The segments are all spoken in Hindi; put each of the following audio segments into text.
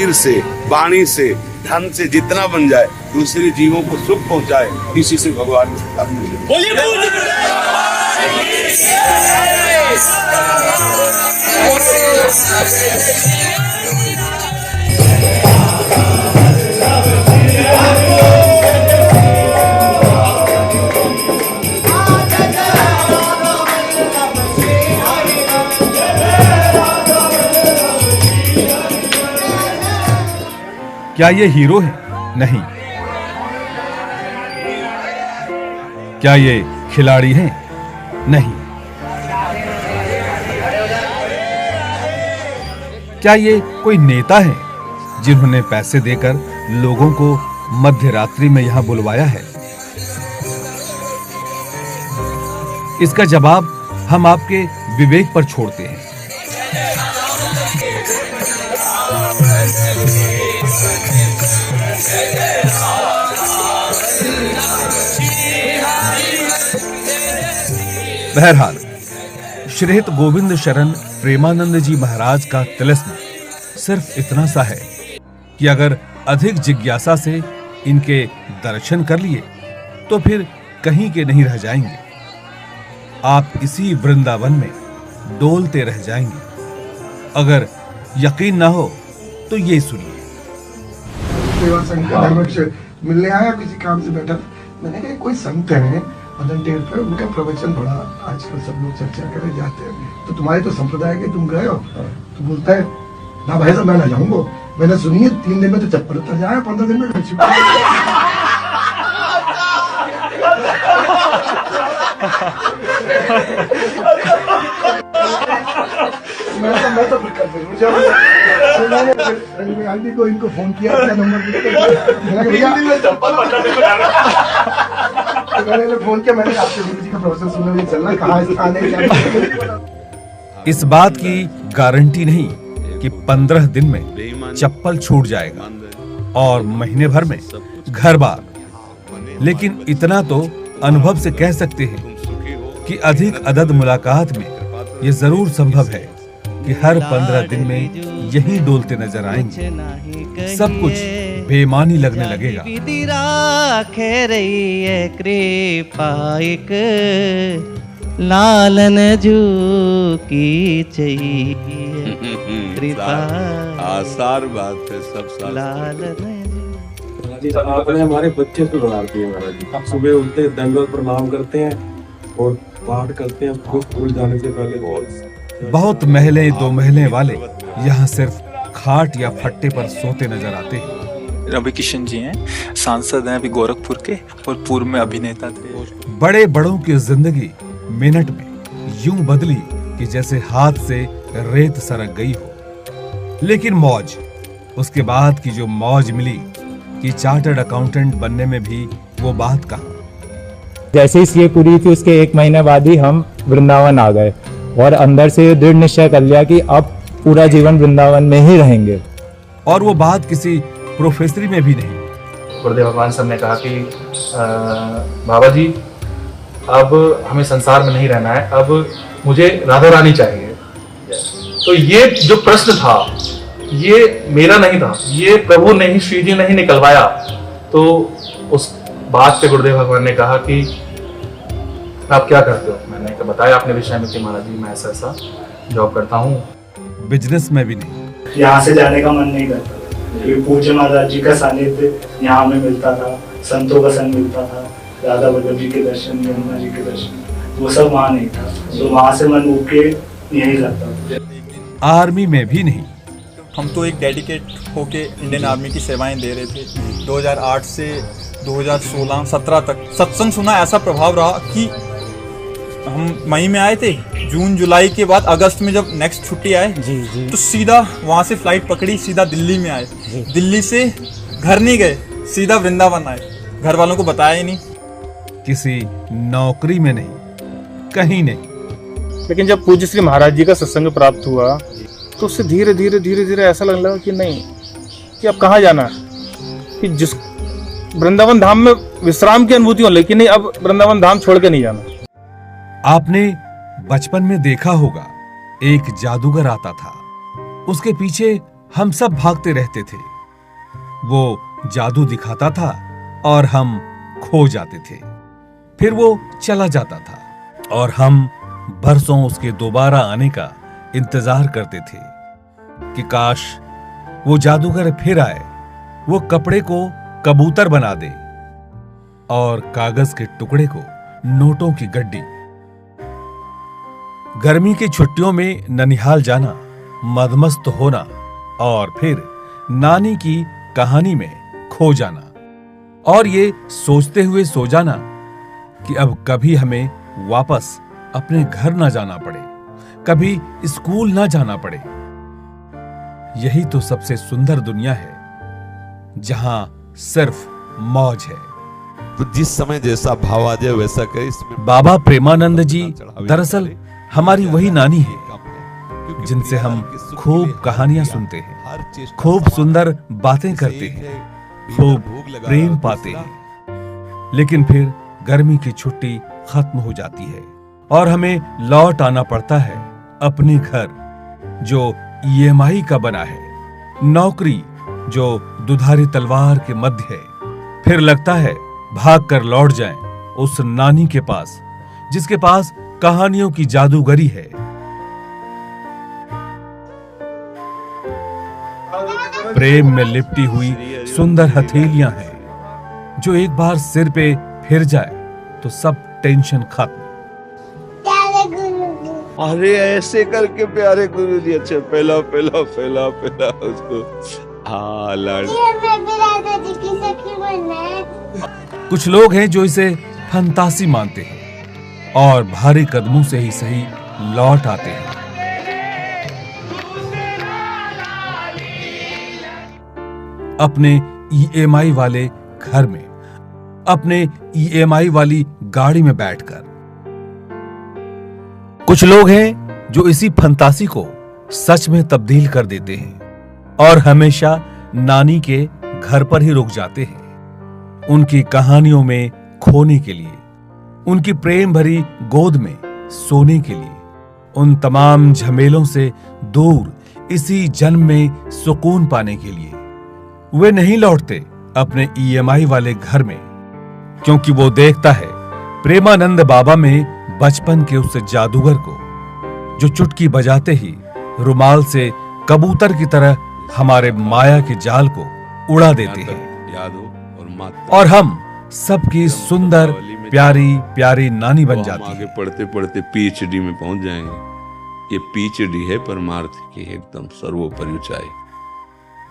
शरीर से, वाणी से, धन से जितना बन जाए, दूसरे जीवों को सुख पहुंचाए, इसी से भगवान क्या ये हीरो है? नहीं। क्या ये खिलाड़ी हैं? नहीं। क्या ये कोई नेता है जिन्होंने पैसे देकर लोगों को मध्य रात्रि में यहां बुलवाया है? इसका जवाब हम आपके विवेक पर छोड़ते हैं। बहरहाल श्रीहित गोविंद शरण प्रेमानंद जी महाराज का तिलिस्म सिर्फ इतना सा है कि अगर अधिक जिज्ञासा से इनके दर्शन कर लिए तो फिर कहीं के नहीं रह जाएंगे। आप इसी वृंदावन में डोलते रह जाएंगे। अगर यकीन ना हो तो ये सुनिए। सेवा संघ का अध्यक्ष मिलने आया, किसी काम से बैठा, मैंने कहा कोई संत है मदन टेर पर, उनका प्रवचन बड़ा आजकल सब लोग चर्चा करे जाते हैं, तो तुम्हारे तो संप्रदाय के तुम गए हो? तो बोलता है ना भाई साहब मैं ना जाऊंगा, मैंने सुनी है 3 दिन में तो चप्पल उतर जाए, 15 दिन में घर चुका। मैं तो आंटी को इनको फोन किया, मैंने फोन किया, मैंने आपके गुरु जी का प्रवचन सुना, चल रहा कहाँ स्थान है। इस बात की गारंटी नहीं कि 15 दिन में चप्पल छूट जाएगा और महीने भर में घर बार, लेकिन इतना तो अनुभव से कह सकते हैं कि अधिक अदद मुलाकात में ये जरूर संभव है कि हर 15 दिन में यही डोलते नजर आएंगे। सब कुछ बेमानी लगने लगेगा। लालन जू की चाहिए कृपा, आसार बात है सब लालन आपने हमारे बच्चे को बना दिए महाराज जी। सुबह उठते दंडवत प्रणाम करते हैं और पाठ करते हैं खुद स्कूल जाने से पहले। बहुत महले 2 महले वाले यहाँ सिर्फ खाट या फट्टे पर सोते नजर आते हैं। रवि किशन जी हैं, सांसद हैं अभी गोरखपुर के, और पूर्व में अभिनेता थे। बड़े बड़ों की जिंदगी मिनट में यूं बदली कि जैसे हाथ से रेत सरक गई हो। लेकिन मौज, उसके बाद की जो मौज मिली कि चार्टर्ड अकाउंटेंट बनने में भी वो बात कहा। जैसे ही सीए पूरी थी उसके 1 महीने बाद ही हम वृंदावन आ गए और अंदर से दृढ़ निश्चय कर लिया कि अब पूरा जीवन वृंदावन में ही रहेंगे। और वो बात किसी प्रोफेसरी में भी नहीं। गुरुदेव भगवान साहब ने कहा कि बाबा जी अब हमें संसार में नहीं रहना है, अब मुझे राधा रानी चाहिए। तो ये जो प्रश्न था ये मेरा नहीं था, ये प्रभु ने ही, श्री जी ने ही निकलवाया। तो उस बात पे गुरुदेव भगवान ने कहा कि आप क्या करते हो? मैंने बताया अपने विषय में कि महाराज जी मैं ऐसा ऐसा जॉब करता हूँ। बिजनेस में भी नहीं। यहाँ से जाने का मन नहीं करता, पूज्य महाराज जी का सानिध्य यहाँ में मिलता था, संतों का संग मिलता था, राधा वल्लभ जी के दर्शन, यमुना जी के दर्शन, वो सब वहाँ नहीं था। तो वहाँ से मन उठ के यही करता। आर्मी में भी नहीं। हम तो एक डेडिकेट होके इंडियन आर्मी की सेवाएं दे रहे थे। 2008 से 2016-17 तक सत्संग सुना, ऐसा प्रभाव रहा कि हम मई में आए थे, जून जुलाई के बाद अगस्त में जब नेक्स्ट छुट्टी आए जी। तो सीधा वहाँ से फ्लाइट पकड़ी, सीधा दिल्ली में आए। दिल्ली से घर नहीं गए, सीधा वृंदावन आए। घर वालों को बताया ही नहीं। किसी नौकरी में नहीं, कहीं नहीं। लेकिन जब पूज्य श्री महाराज जी का सत्संग प्राप्त हुआ तो उससे धीरे धीरे ऐसा लगने लगा कि नहीं, कि अब कहाँ जाना है, कि जिस वृंदावन धाम में विश्राम की अनुभूति हो, लेकिन नहीं, अब वृंदावन धाम छोड़ के नहीं जाना। आपने बचपन में देखा होगा एक जादूगर आता था, उसके पीछे हम सब भागते रहते थे। वो जादू दिखाता था और हम खो जाते थे। फिर वो चला जाता था और हम बरसों उसके दोबारा आने का इंतजार करते थे कि काश वो जादूगर फिर आए, वो कपड़े को कबूतर बना दे और कागज के टुकड़े को नोटों की गड्डी। गर्मी की छुट्टियों में ननिहाल जाना, मदमस्त होना और फिर नानी की कहानी में खो जाना और ये सोचते हुए सो जाना कि अब कभी हमें वापस अपने घर ना जाना पड़े, कभी स्कूल ना जाना पड़े। यही तो सबसे सुंदर दुनिया है जहां सिर्फ मौज है। तो जिस समय जैसा भाव आ जाए वैसा करे। इसमें बाबा प्रेमानंद जी दरअसल हमारी वही नानी है जिनसे हम खूब कहानियां सुनते हैं, खूब सुंदर बातें करते हैं, खूब प्रेम पाते हैं। लेकिन फिर गर्मी की छुट्टी खत्म हो जाती है और हमें लौट आना पड़ता है अपने घर जो EMI का बना है, नौकरी जो दुधारी तलवार के मध्य है। फिर लगता है भागकर लौट जाएं उस नानी के पास जिसके पास कहानियों की जादूगरी है। प्रेम में लिपटी हुई सुंदर हथेलियां हैं जो एक बार सिर पे फिर जाए तो सब टेंशन खत्म। अरे ऐसे करके प्यारे गुरु जी, अच्छा पहला पहला पहला पहला उसको लाड। कुछ लोग हैं जो इसे फंतासी मानते हैं और भारी कदमों से ही सही लौट आते हैं। अपने EMI वाले घर में, अपने EMI वाली गाड़ी में बैठकर। कुछ लोग हैं जो इसी फंतासी को सच में तब्दील कर देते हैं और हमेशा नानी के घर पर ही रुक जाते हैं, उनकी कहानियों में खोने के लिए, उनकी प्रेम भरी गोद में सोने के लिए, उन तमाम झमेलों से दूर इसी जन्म में सुकून पाने के लिए। वे नहीं लौटते अपने EMI वाले घर में क्योंकि वो देखता है प्रेमानंद बाबा में बचपन के उस जादूगर को जो चुटकी बजाते ही रुमाल से कबूतर की तरह हमारे माया के जाल को उड़ा देते हैं और हम सबकी सुंदर प्यारी प्यारी नानी बन जाती है। आगे पढ़ते पढ़ते PhD में पहुंच जाएंगे। ये PhD है परमार्थ की एकदम सर्वोपरि ऊंचाई।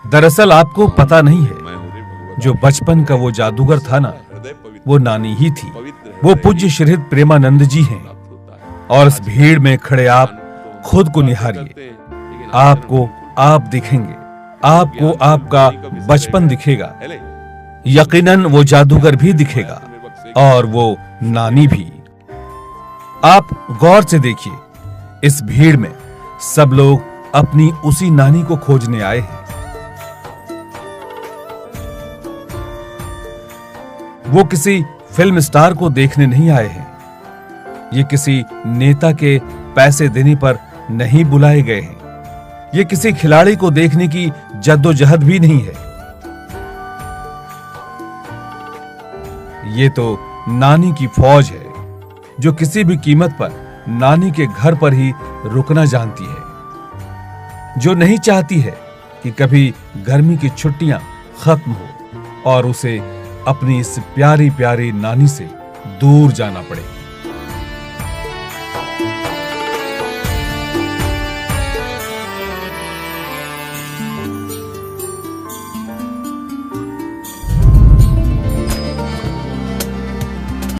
दरअसल आपको पता नहीं है जो बचपन का वो जादूगर था ना, वो नानी ही थी। वो पूज्य श्रीहृद प्रेमानंद जी हैं और इस भीड़ में खड़े आप खुद को निहारिए। आपको आप दिखेंगे, आपको आपका बचपन दिखेगा, यकीनन वो जादूगर भी दिखेगा और वो नानी भी। आप गौर से देखिए, इस भीड़ में सब लोग अपनी उसी नानी को खोजने आए हैं। वो किसी फिल्म स्टार को देखने नहीं आए हैं, ये किसी नेता के पैसे देने पर नहीं बुलाए गए हैं, ये किसी खिलाड़ी को देखने की जद्दोजहद भी नहीं है। ये तो नानी की फौज है जो किसी भी कीमत पर नानी के घर पर ही रुकना जानती है, जो नहीं चाहती है कि कभी गर्मी की छुट्टियां खत्म हो और उसे अपनी इस प्यारी प्यारी नानी से दूर जाना पड़े।